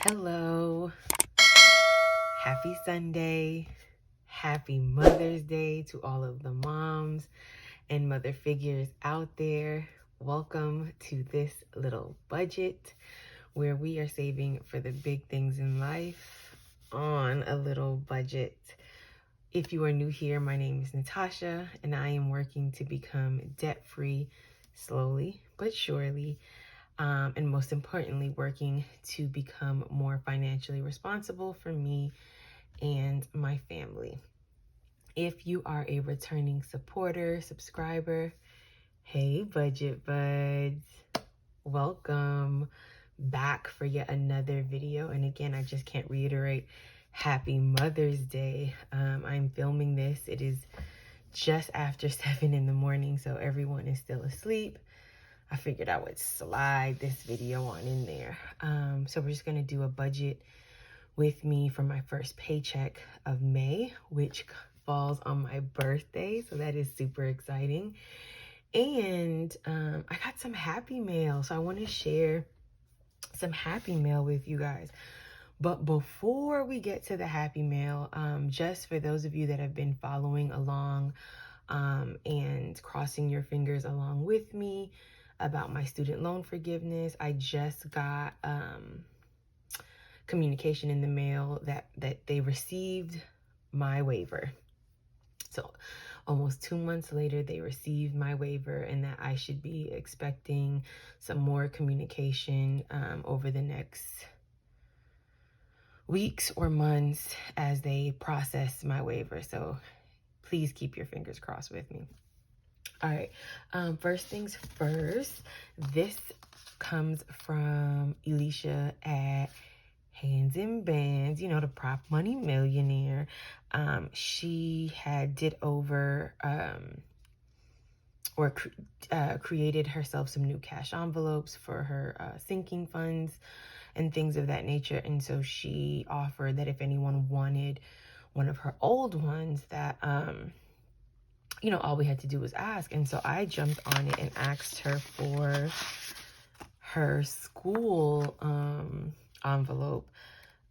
Hello, happy Sunday, happy Mother's Day to all of the moms and mother figures out there. Welcome to this little budget where we are saving for the big things in life on a little budget. If you are new here, my name is Natasha and I am working to become debt-free slowly but surely. And most importantly, working to become more financially responsible for me and my family. If you are a returning supporter, subscriber, hey budget buds, welcome back for yet another video. And again, I just can't reiterate, happy Mother's Day. I'm filming this. It is just after 7 in the morning, so everyone is still asleep. I figured I would slide this video on in there. So we're just going to do a budget with me for my first paycheck of May, which falls on my birthday. So that is super exciting. And I got some happy mail. So I want to share some happy mail with you guys. But before we get to the happy mail, just for those of you that have been following along and crossing your fingers along with me, about my student loan forgiveness, I just got communication in the mail that they received my waiver. So almost 2 months later, they received my waiver, and that I should be expecting some more communication over the next weeks or months as they process my waiver. So please keep your fingers crossed with me. All right, first things first, this comes from Alicia at Hands and Bands, you know, the prop money millionaire. She had did over created herself some new cash envelopes for her sinking funds and things of that nature. And so she offered that if anyone wanted one of her old ones, that you know, all we had to do was ask. And so I jumped on it and asked her for her school envelope.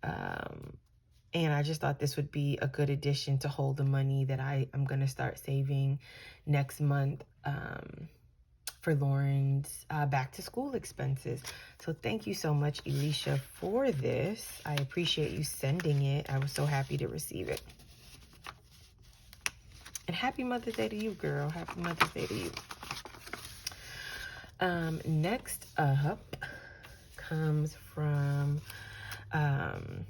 And I just thought this would be a good addition to hold the money that I am going to start saving next month for Lauren's back to school expenses. So thank you so much, Alicia, for this. I appreciate you sending it. I was so happy to receive it. And happy Mother's Day to you, girl. Happy Mother's Day to you. Next up comes from, I'm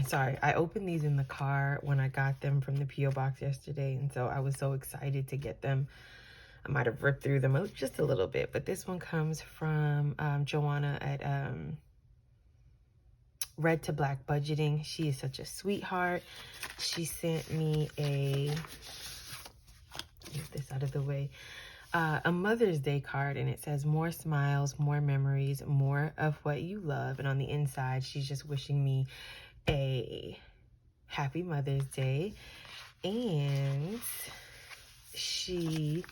sorry, I opened these in the car when I got them from the P.O. box yesterday, and so I was so excited to get them. I might have ripped through them just a little bit, but this one comes from Joanna at Red to Black Budgeting. She is such a sweetheart. She sent me get this out of the way, a Mother's Day card, and it says more smiles, more memories, more of what you love. And on the inside, she's just wishing me a happy Mother's Day. And she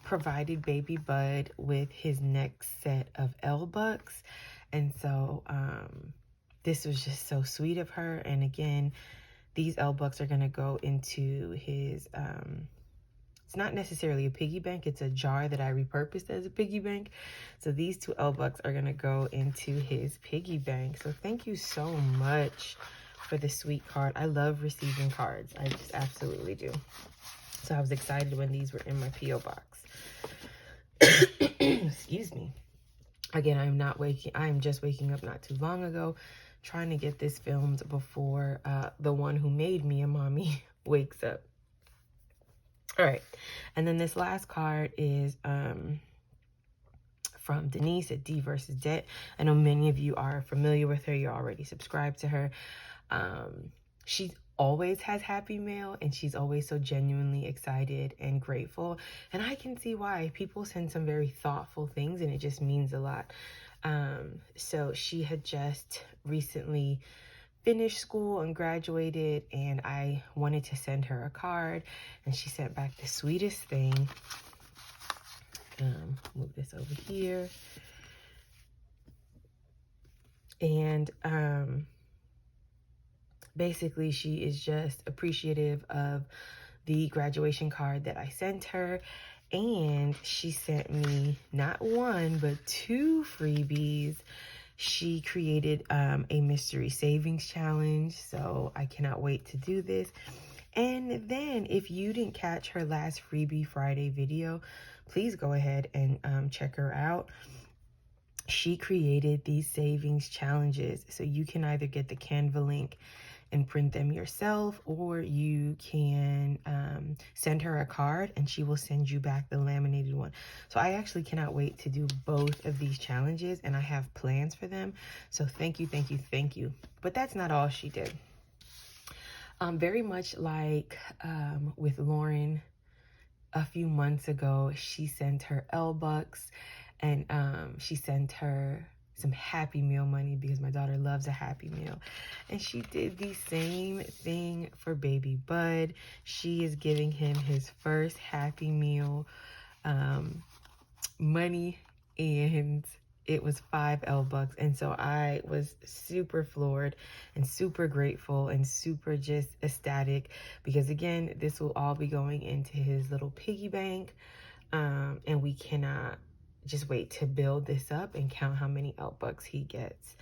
provided baby Bud with his next set of L-Bucks. And so this was just so sweet of her. And again, these L-Bucks are going to go into his, it's not necessarily a piggy bank. It's a jar that I repurposed as a piggy bank. So these 2 L-Bucks are going to go into his piggy bank. So thank you so much for the sweet card. I love receiving cards. I just absolutely do. So I was excited when these were in my P.O. box. Excuse me. Again, I am just waking up not too long ago, trying to get this filmed before the one who made me a mommy wakes up. All right. And then this last card is from Denise at D versus Debt. I know many of you are familiar with her. You're already subscribed to her. She always has happy mail, and she's always so genuinely excited and grateful. And I can see why. People send some very thoughtful things, and it just means a lot. So she had just recently finished school and graduated, and I wanted to send her a card, and she sent back the sweetest thing. Move this over here. And basically she is just appreciative of the graduation card that I sent her. And she sent me not one, but 2 freebies. She created a mystery savings challenge, so I cannot wait to do this. And then if you didn't catch her last Freebie Friday video, please go ahead and check her out. She created these savings challenges, so you can either get the Canva link and print them yourself, or you can send her a card and she will send you back the laminated one. So I actually cannot wait to do both of these challenges, and I have plans for them. So thank you, thank you, thank you. But that's not all she did. Very much like with Lauren a few months ago, she sent her L-Bucks, and she sent her some Happy Meal money because my daughter loves a Happy Meal. And she did the same thing for baby Bud. She is giving him his first Happy Meal money, and it was 5 L-Bucks. And so I was super floored and super grateful and super just ecstatic, because again, this will all be going into his little piggy bank. And we cannot just wait to build this up and count how many L-Bucks he gets.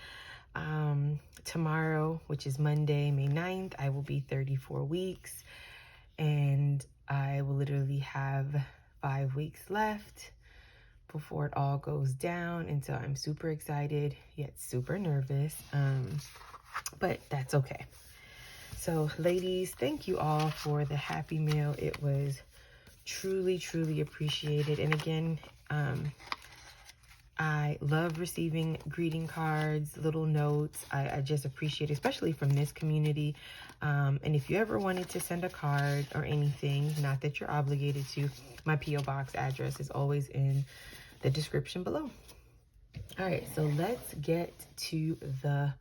Tomorrow, which is Monday, May 9th, I will be 34 weeks, and I will literally have 5 weeks left before it all goes down. And so I'm super excited, yet super nervous, but that's okay. So ladies, thank you all for the Happy Meal. It was truly, truly appreciated. And again, I love receiving greeting cards, little notes. I just appreciate it, especially from this community. And if you ever wanted to send a card or anything, not that you're obligated to, my P.O. Box address is always in the description below. All right, so let's get to the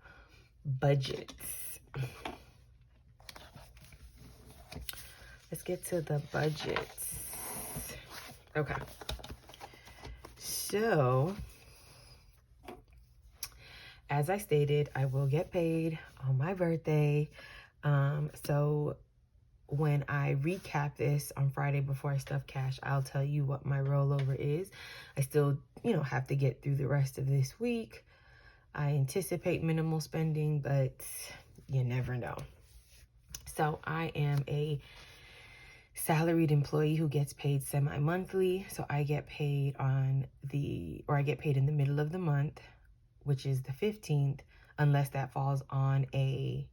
budgets. Let's get to the budgets. Okay. So, as I stated, I will get paid on my birthday. So when I recap this on Friday before I stuff cash, I'll tell you what my rollover is. I still, have to get through the rest of this week. I anticipate minimal spending, but you never know. So I am a salaried employee who gets paid semi-monthly. So I get paid in the middle of the month, which is the 15th, unless that falls on a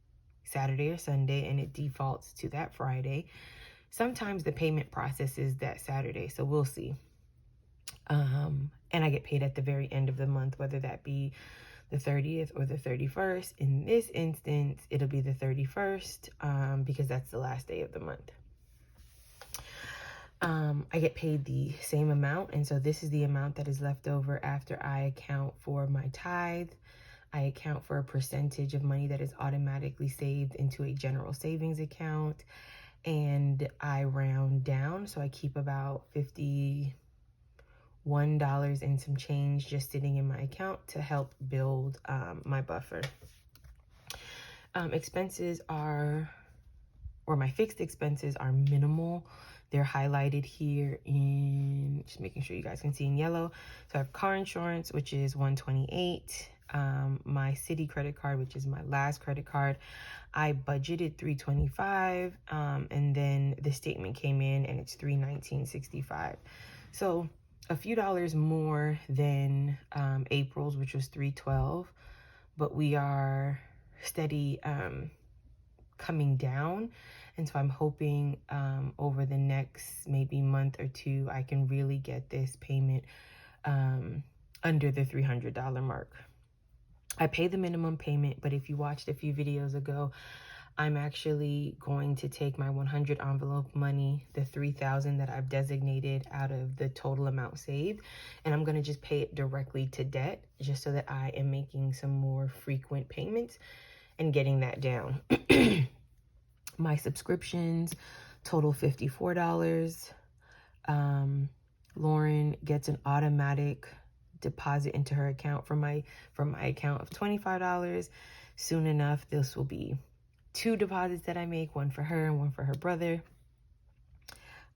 Saturday or Sunday, and it defaults to that Friday. Sometimes the payment process is that Saturday, so we'll see. And I get paid at the very end of the month, whether that be the 30th or the 31st. In this instance, it'll be the 31st, because that's the last day of the month. I get paid the same amount, and so this is the amount that is left over after I account for my tithe. I account for a percentage of money that is automatically saved into a general savings account, and I round down, so I keep about $51 and some change just sitting in my account to help build my buffer. My fixed expenses are minimal. They're highlighted here in, just making sure you guys can see in yellow. So I have car insurance, which is $128. My city credit card, which is my last credit card, I budgeted $325, and then the statement came in and it's $319.65. So a few dollars more than April's, which was $312, but we are steady coming down. And so I'm hoping over the next maybe month or two, I can really get this payment under the $300 mark. I pay the minimum payment, but if you watched a few videos ago, I'm actually going to take my 100 envelope money, the $3,000 that I've designated out of the total amount saved, and I'm going to just pay it directly to debt, just so that I am making some more frequent payments and getting that down. My subscriptions total $54. Lauren gets an automatic deposit into her account from my account of $25. Soon enough, this will be 2 deposits that I make, one for her and one for her brother.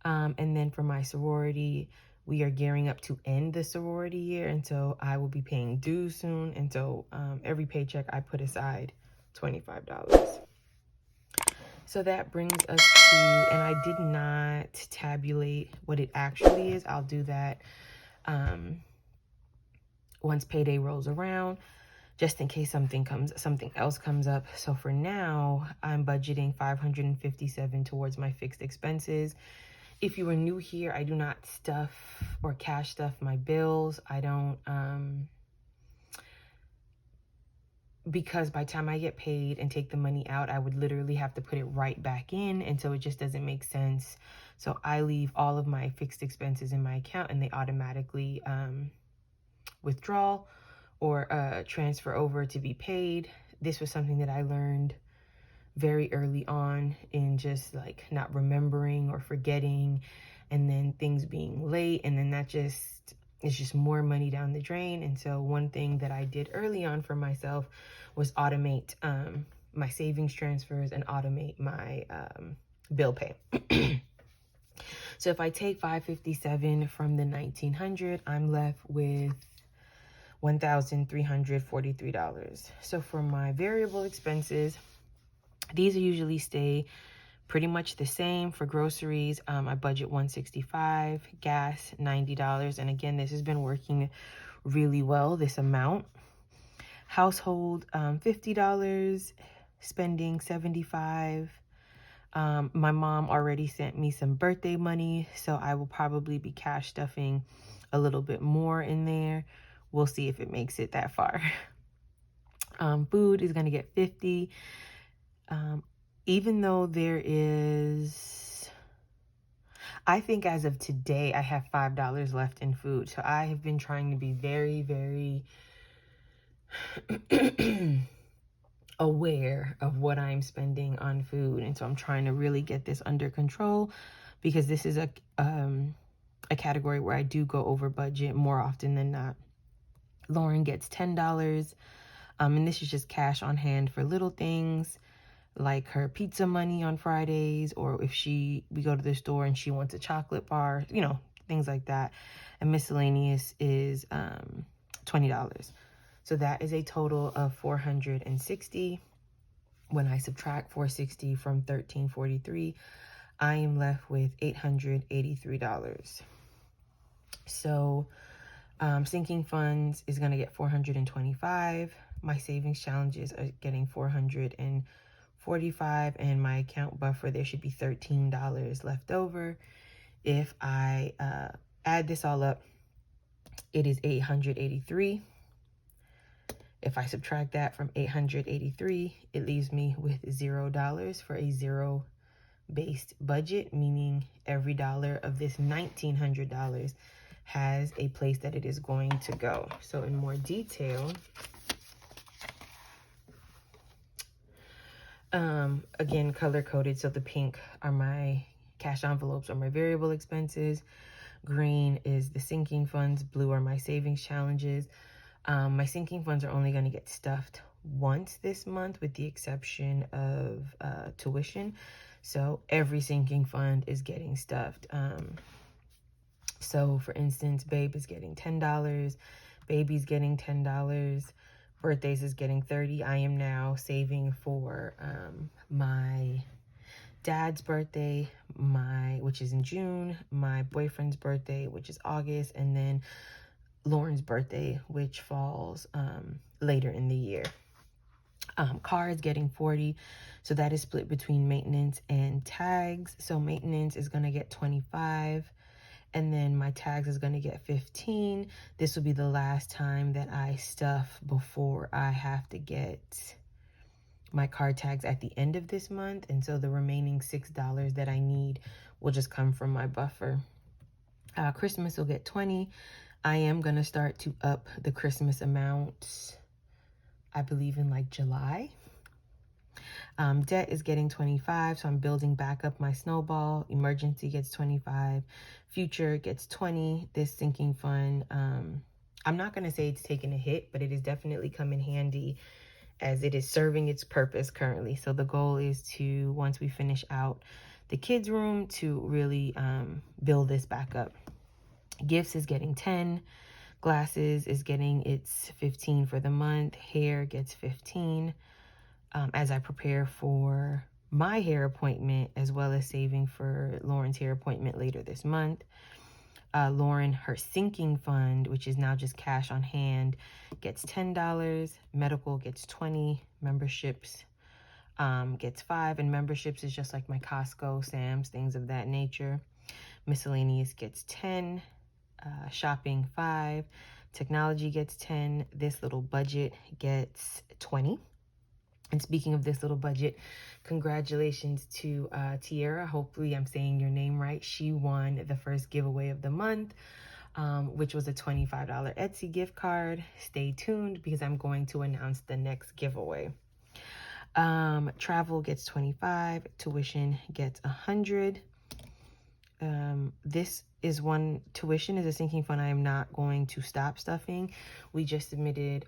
And then for my sorority, we are gearing up to end the sorority year, and so I will be paying dues soon. And so every paycheck I put aside $25. So that brings us to, and I did not tabulate what it actually is. I'll do that once payday rolls around, just in case something else comes up. So for now, I'm budgeting $557 towards my fixed expenses. If you are new here, I do not stuff or cash stuff my bills. I don't, because by the time I get paid and take the money out, I would literally have to put it right back in. And so it just doesn't make sense. So I leave all of my fixed expenses in my account, and they automatically withdraw or transfer over to be paid. This was something that I learned very early on in just like not remembering or forgetting, and then things being late, and then it's just more money down the drain. And so one thing that I did early on for myself was automate my savings transfers and automate my bill pay. So if I take $557 from the $1,900, I'm left with $1,343. So for my variable expenses, these usually stay pretty much the same. For groceries, I budget $165, gas $90, and again, this has been working really well, this amount. Household, $50, spending $75. My mom already sent me some birthday money, so I will probably be cash stuffing a little bit more in there. We'll see if it makes it that far. Food is going to get $50. Even though there is, I think as of today, I have $5 left in food. So I have been trying to be very, very aware of what I'm spending on food. And so I'm trying to really get this under control, because this is a category where I do go over budget more often than not. Lauren gets $10. And this is just cash on hand for little things, like her pizza money on Fridays, or if we go to the store and she wants a chocolate bar, things like that. And miscellaneous is $20. So that is a total of $460. When I subtract $460 from $1,343, I am left with $883. So sinking funds is going to get $425. My savings challenges are getting $445, and my account buffer, there should be $13 left over. If I add this all up, it is $883. If I subtract that from $883, it leaves me with $0 for a zero-based budget, meaning every dollar of this $1,900 has a place that it is going to go. So in more detail, again, color-coded. So the pink are my cash envelopes or my variable expenses. Green is the sinking funds. Blue are my savings challenges. My sinking funds are only going to get stuffed once this month, with the exception of tuition. So every sinking fund is getting stuffed. So for instance, Babe is getting $10. Baby's getting $10. Birthdays is getting $30. I am now saving for my dad's birthday, which is in June, my boyfriend's birthday, which is August, and then Lauren's birthday, which falls later in the year. Car is getting $40, so that is split between maintenance and tags. So maintenance is going to get $25, and then my tags is going to get $15. This will be the last time that I stuff before I have to get my car tags at the end of this month, and so the remaining $6 that I need will just come from my buffer. Christmas will get $20. I am going to start to up the Christmas amount, I believe, in like July. Debt is getting $25, so I'm building back up my snowball. Emergency gets $25. Future gets $20. This sinking fund I'm not going to say it's taken a hit, but it has definitely come in handy as it is serving its purpose currently. So the goal is to, once we finish out the kids' room, to really build this back up. Gifts is getting 10. Glasses is getting its 15 for the month. Hair gets 15 as I prepare for my hair appointment, as well as saving for Lauren's hair appointment later this month. Lauren, her sinking fund, which is now just cash on hand, gets $10. Medical gets 20. Memberships gets 5. And memberships is just like my Costco, Sam's, things of that nature. Miscellaneous gets 10. Shopping 5. Technology gets 10. This little budget gets 20. And speaking of this little budget, congratulations to Tierra. Hopefully I'm saying your name right. She won the first giveaway of the month, which was a $25 Etsy gift card. Stay tuned because I'm going to announce the next giveaway. Travel gets 25. Tuition gets 100. This is one, tuition is a sinking fund I am not going to stop stuffing. We just submitted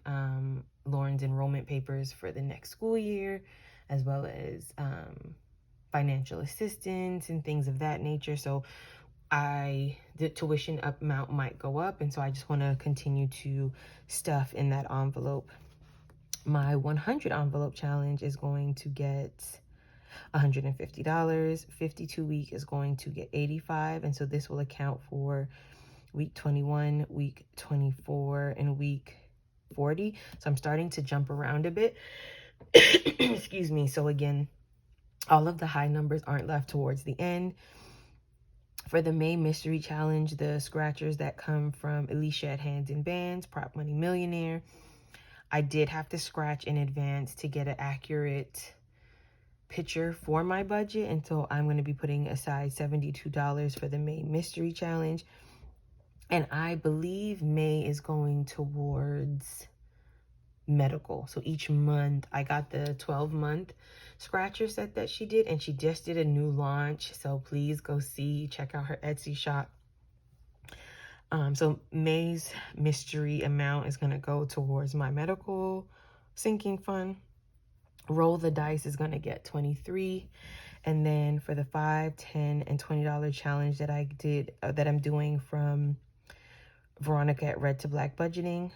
Lauren's enrollment papers for the next school year, as well as financial assistance and things of that nature. So the tuition amount might go up, and so I just want to continue to stuff in that envelope. My 100 envelope challenge is going to get $150. 52 week is going to get 85, and so this will account for week 21, week 24, and week 40. So I'm starting to jump around a bit. Excuse me. So again, all of the high numbers aren't left towards the end. For the May Mystery Challenge, the scratchers that come from Alicia at Hands and Bands, Prop Money Millionaire, I did have to scratch in advance to get an accurate picture for my budget, and so I'm going to be putting aside $72 for the May Mystery Challenge. And I believe May is going towards medical. So each month, I got the 12-month scratcher set that she did, and she just did a new launch. So please go check out her Etsy shop. So May's mystery amount is going to go towards my medical sinking fund. Roll the dice is going to get 23. And then for the $5, $10, and $20 challenge that I did, that I'm doing from Veronica at Red to Black Budgeting,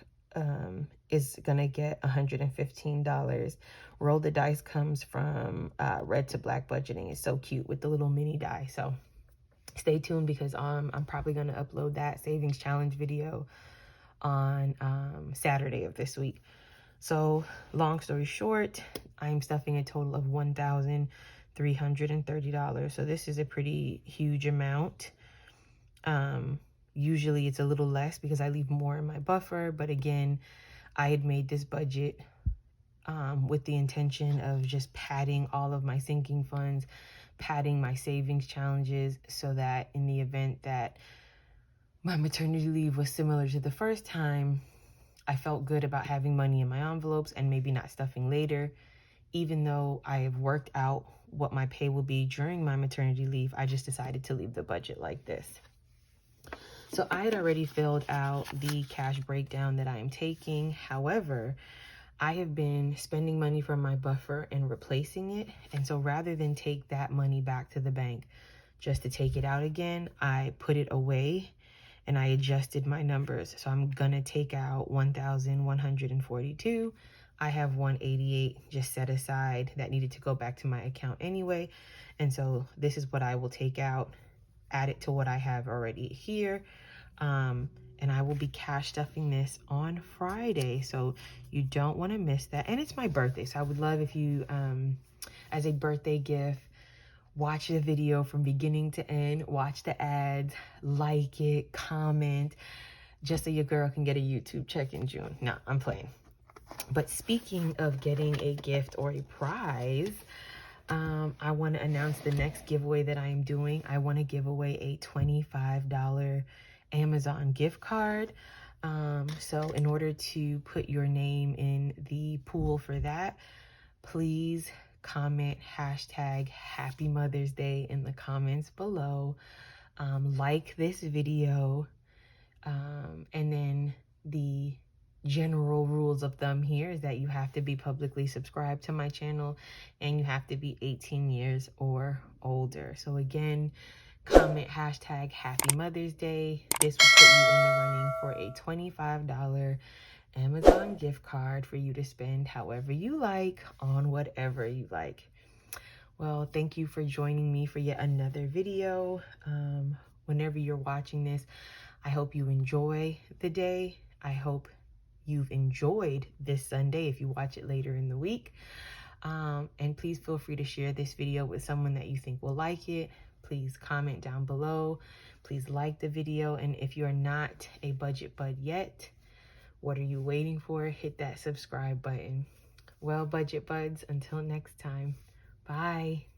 is going to get $115. Roll the dice comes from Red to Black Budgeting. It's so cute with the little mini die. So stay tuned because I'm probably going to upload that savings challenge video on Saturday of this week. So long story short, I'm stuffing a total of $1,330. So this is a pretty huge amount. Usually it's a little less because I leave more in my buffer. But again, I had made this budget with the intention of just padding all of my sinking funds, padding my savings challenges, so that in the event that my maternity leave was similar to the first time, I felt good about having money in my envelopes and maybe not stuffing later. Even though I have worked out what my pay will be during my maternity leave, I just decided to leave the budget like this. So I had already filled out the cash breakdown that I am taking. However, I have been spending money from my buffer and replacing it. And so rather than take that money back to the bank just to take it out again, I put it away and I adjusted my numbers. So I'm gonna take out 1,142. I have 188 just set aside that needed to go back to my account anyway. And so this is what I will take out, add it to what I have already here. And I will be cash stuffing this on Friday. So you don't want to miss that. And it's my birthday. So I would love if you, as a birthday gift, watch the video from beginning to end, watch the ads, like it, comment, just so your girl can get a YouTube check in June. No, I'm playing. But speaking of getting a gift or a prize, I want to announce the next giveaway that I am doing. I want to give away a $25 Amazon gift card. So in order to put your name in the pool for that, please comment hashtag Happy Mother's Day in the comments below. Like this video, and then the general rules of thumb here is that you have to be publicly subscribed to my channel and you have to be 18 years or older. So again, comment hashtag Happy Mother's Day. This will put you in the running for a $25 Amazon gift card for you to spend however you like on whatever you like. Well, thank you for joining me for yet another video. Whenever you're watching this, I hope you enjoy the day. I hope you've enjoyed this Sunday if you watch it later in the week. And please feel free to share this video with someone that you think will like it. Please comment down below. Please like the video. And if you're not a budget bud yet, what are you waiting for? Hit that subscribe button. Well, budget buds, until next time, bye.